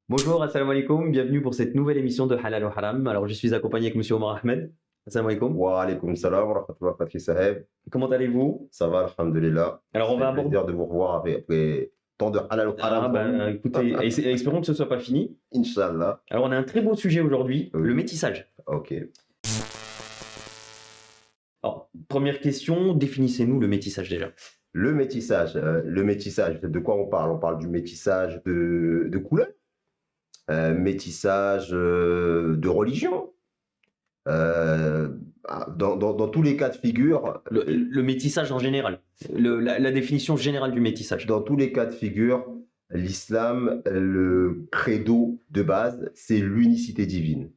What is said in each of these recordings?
Bonjour, assalamu alaikum, bienvenue pour cette nouvelle émission de Halal ou Haram. Alors, je suis accompagné avec Monsieur Omar Ahmed. Assalamu alaikum. Wa alaykoum salam wa rahmatullah Fatih Saheb. Comment allez-vous? Ça va, alhamdulillah. Alors, on Ça va fait aborder. plaisir de vous revoir après tant de halal ou haram Ah, pour nous. écoutez, espérons que ce soit pas fini. Inch'Allah. Alors, on a un très beau sujet aujourd'hui, Oui. le métissage. Ok. Alors, première question, définissez-nous le métissage déjà. Le métissage, de quoi on parle? On parle du métissage de couleur, métissage de religion. Dans tous les cas de figure, Le métissage en général, la définition générale du métissage. dans tous les cas de figure, l'islam, le credo de base, c'est l'unicité divine.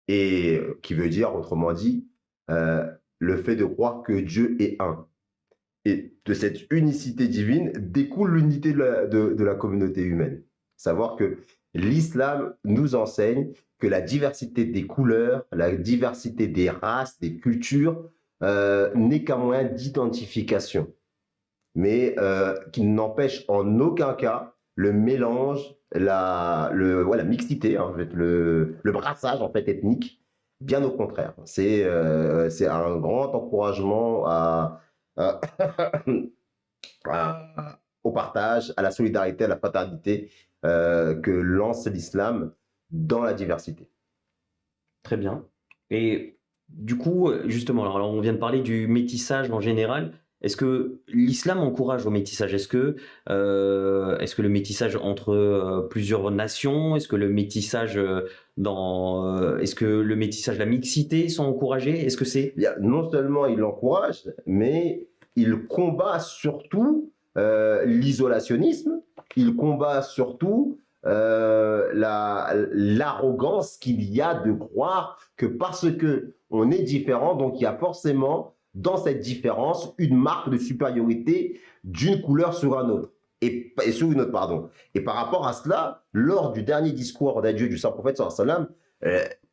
Et qui veut dire, autrement dit, le fait de croire que Dieu est un. Et de cette unicité divine découle l'unité de la communauté humaine. Savoir que l'islam nous enseigne que la diversité des couleurs, la diversité des races, des cultures, n'est qu'un moyen d'identification, mais qui n'empêche en aucun cas le mélange, la mixité, en fait, le brassage en fait, ethnique. Bien au contraire. C'est un grand encouragement à, au partage, à la solidarité, à la fraternité que lance l'islam dans la diversité. Très bien. Et du coup, justement, alors on vient de parler du métissage en général. Est-ce que l'islam encourage au métissage? Est-ce que le métissage entre plusieurs nations, est-ce que le métissage est-ce que le métissage, la mixité sont encouragés? Est-ce que c'est Bien, non seulement il l'encourage, mais il combat surtout l'isolationnisme, il combat surtout l'arrogance qu'il y a de croire que parce que on est différent, donc il y a forcément dans cette différence une marque de supériorité d'une couleur sur un autre. Et sur une autre, pardon. Et par rapport à cela, lors du dernier discours d'adieu du Saint-Prophète, sallam,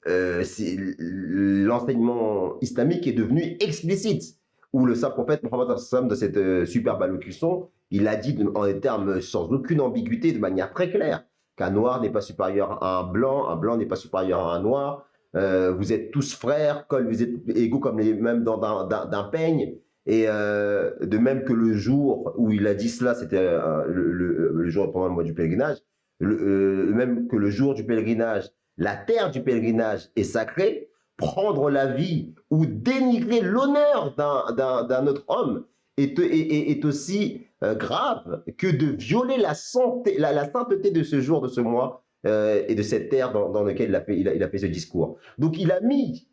l'enseignement islamique est devenu explicite, où le Saint-Prophète Mohammed sallam, de cette superbe allocution, il a dit en des termes sans aucune ambiguïté, de manière très claire, qu'un noir n'est pas supérieur à un blanc n'est pas supérieur à un noir, vous êtes tous frères, vous êtes égaux comme les mêmes d'un peigne. Et de même que le jour où il a dit cela, c'était le jour pendant le mois du pèlerinage, même que le jour du pèlerinage, la terre du pèlerinage est sacrée, prendre la vie ou dénigrer l'honneur d'un autre homme est aussi grave que de violer la sainteté de ce jour, de ce mois, et de cette terre dans laquelle il a fait ce discours. Donc il a mis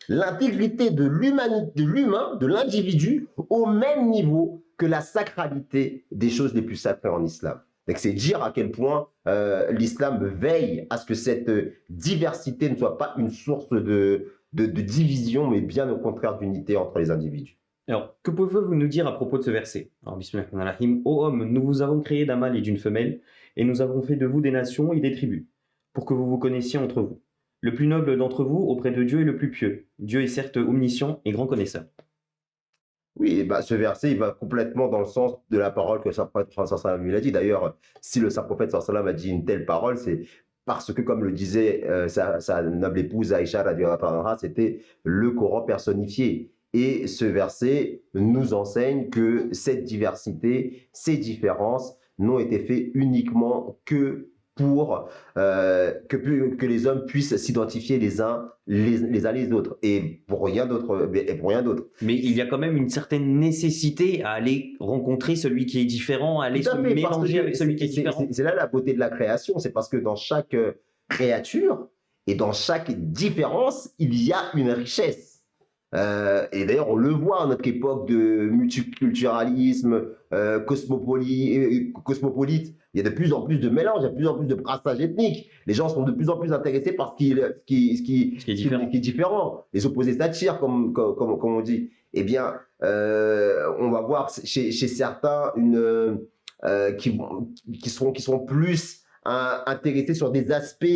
l'intégrité de l'humain, de l'individu, au même niveau que la sacralité des choses les plus sacrées en islam. C'est dire à quel point l'islam veille à ce que cette diversité ne soit pas une source de division, mais bien au contraire d'unité entre les individus. Alors, que pouvez-vous nous dire à propos de ce verset? Alors, Bismillahirrahmanirrahim. Ô homme, nous vous avons créé d'un mâle et d'une femelle, et nous avons fait de vous des nations et des tribus, pour que vous vous connaissiez entre vous. Le plus noble d'entre vous auprès de Dieu est le plus pieux. Dieu est certes omniscient et grand connaisseur. Oui, bah, ce verset, il va complètement dans le sens de la parole que le Saint-Prophète lui a dit. D'ailleurs, si le Saint-Prophète a dit une telle parole, c'est parce que, comme le disait sa noble épouse Aïcha, c'était le Coran personnifié. Et ce verset nous enseigne que cette diversité, ces différences n'ont été faites uniquement que pour que les hommes puissent s'identifier les uns les autres et pour rien d'autre. Mais il y a quand même une certaine nécessité à aller rencontrer celui qui est différent, à aller se mélanger avec celui qui est différent. C'est là la beauté de la création, c'est parce que dans chaque créature et dans chaque différence, il y a une richesse. Et d'ailleurs, on le voit à notre époque de multiculturalisme, cosmopolite. Il y a de plus en plus de mélange, il y a de plus en plus de brassage ethnique. Les gens sont de plus en plus intéressés par ce qui est différent. Les opposés s'attirent, comme on dit. Eh bien, on va voir chez certains qui sont plus intéressés sur des aspects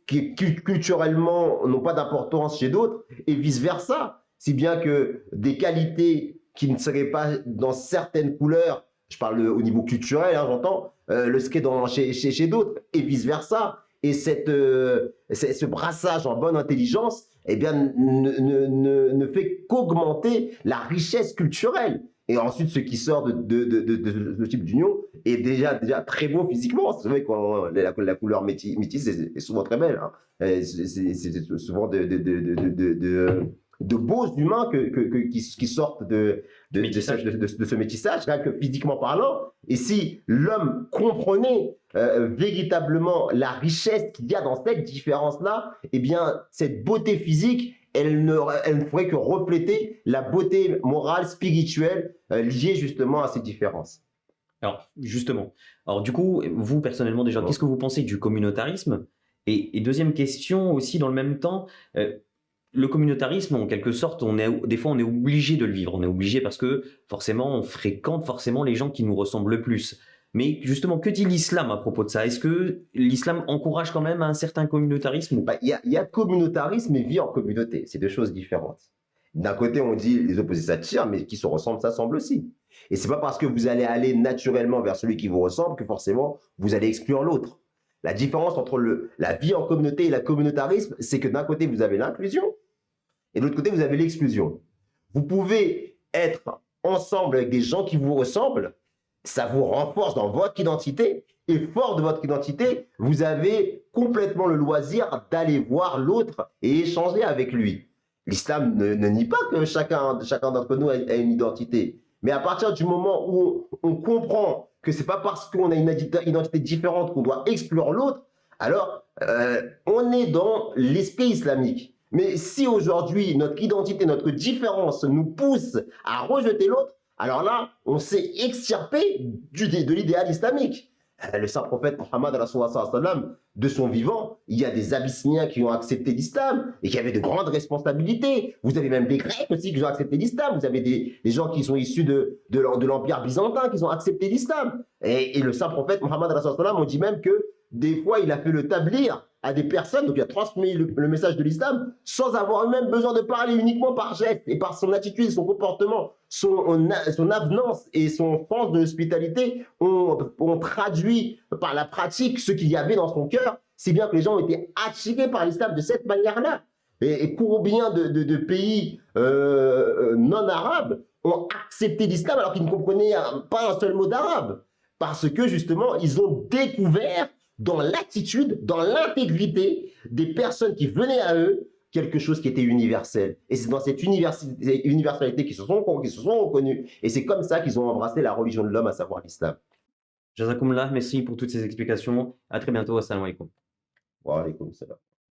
qui culturellement n'ont pas d'importance chez d'autres, et vice-versa. Si bien que des qualités qui ne seraient pas dans certaines couleurs Je parle au niveau culturel, hein, j'entends, le ce qui est chez d'autres, et vice-versa. Et ce brassage en bonne intelligence, eh bien, ne fait qu'augmenter la richesse culturelle. Et ensuite, ce qui sort de ce type d'union est déjà très beau physiquement. C'est vrai que la couleur métisse est souvent très belle, hein. C'est souvent de beaux humains qui sortent de ce métissage, rien que physiquement parlant. Et si l'homme comprenait véritablement la richesse qu'il y a dans cette différence-là, eh bien, cette beauté physique, elle ne ferait que refléter la beauté morale, spirituelle, liée justement à ces différences. Alors, justement, alors du coup, vous personnellement déjà, qu'est-ce que vous pensez du communautarisme? Et deuxième question aussi dans le même temps, le communautarisme, en quelque sorte, des fois on est obligé de le vivre, on est obligé parce que forcément on fréquente forcément les gens qui nous ressemblent le plus. Mais justement, que dit l'islam à propos de ça? Est-ce que l'islam encourage quand même un certain communautarisme ou pas? Il y a communautarisme et vie en communauté, c'est deux choses différentes. D'un côté, on dit les opposés s'attirent, mais qui se ressemblent s'assemblent aussi. Et c'est pas parce que vous allez aller naturellement vers celui qui vous ressemble que forcément vous allez exclure l'autre. La différence entre la vie en communauté et le communautarisme, c'est que d'un côté, vous avez l'inclusion et de l'autre côté, vous avez l'exclusion. Vous pouvez être ensemble avec des gens qui vous ressemblent, ça vous renforce dans votre identité, et fort de votre identité, vous avez complètement le loisir d'aller voir l'autre et échanger avec lui. L'islam ne nie pas que chacun d'entre nous a une identité. Mais à partir du moment où on comprend que c'est pas parce qu'on a une identité différente qu'on doit exclure l'autre, alors on est dans l'esprit islamique. Mais si aujourd'hui notre identité, notre différence nous pousse à rejeter l'autre, alors là, on s'est extirpé de l'idéal islamique. Le saint prophète Mohammed, de son vivant, il y a des Abyssiniens qui ont accepté l'islam et qui avaient de grandes responsabilités. Vous avez même des Grecs aussi qui ont accepté l'islam. Vous avez des gens qui sont issus de l'Empire byzantin qui ont accepté l'islam. Et le saint prophète Mohammed, on dit même que des fois, il a fait le tablir à des personnes, donc il a transmis le message de l'islam sans avoir même besoin de parler, uniquement par geste et par son attitude, son comportement, son avenance et son sens de l'hospitalité ont traduit par la pratique ce qu'il y avait dans son cœur. C'est bien que les gens ont été attirés par l'islam de cette manière-là. Et combien de pays non arabes ont accepté l'islam alors qu'ils ne comprenaient pas un seul mot d'arabe? Parce que justement, ils ont découvert dans l'attitude, dans l'intégrité des personnes qui venaient à eux, quelque chose qui était universel. Et c'est dans cette universalité qu'ils se sont reconnus. Et c'est comme ça qu'ils ont embrassé la religion de l'homme, à savoir l'islam. Jazakumullah, merci pour toutes ces explications. À très bientôt. Assalamu alaikum. Wa alaykoum salam.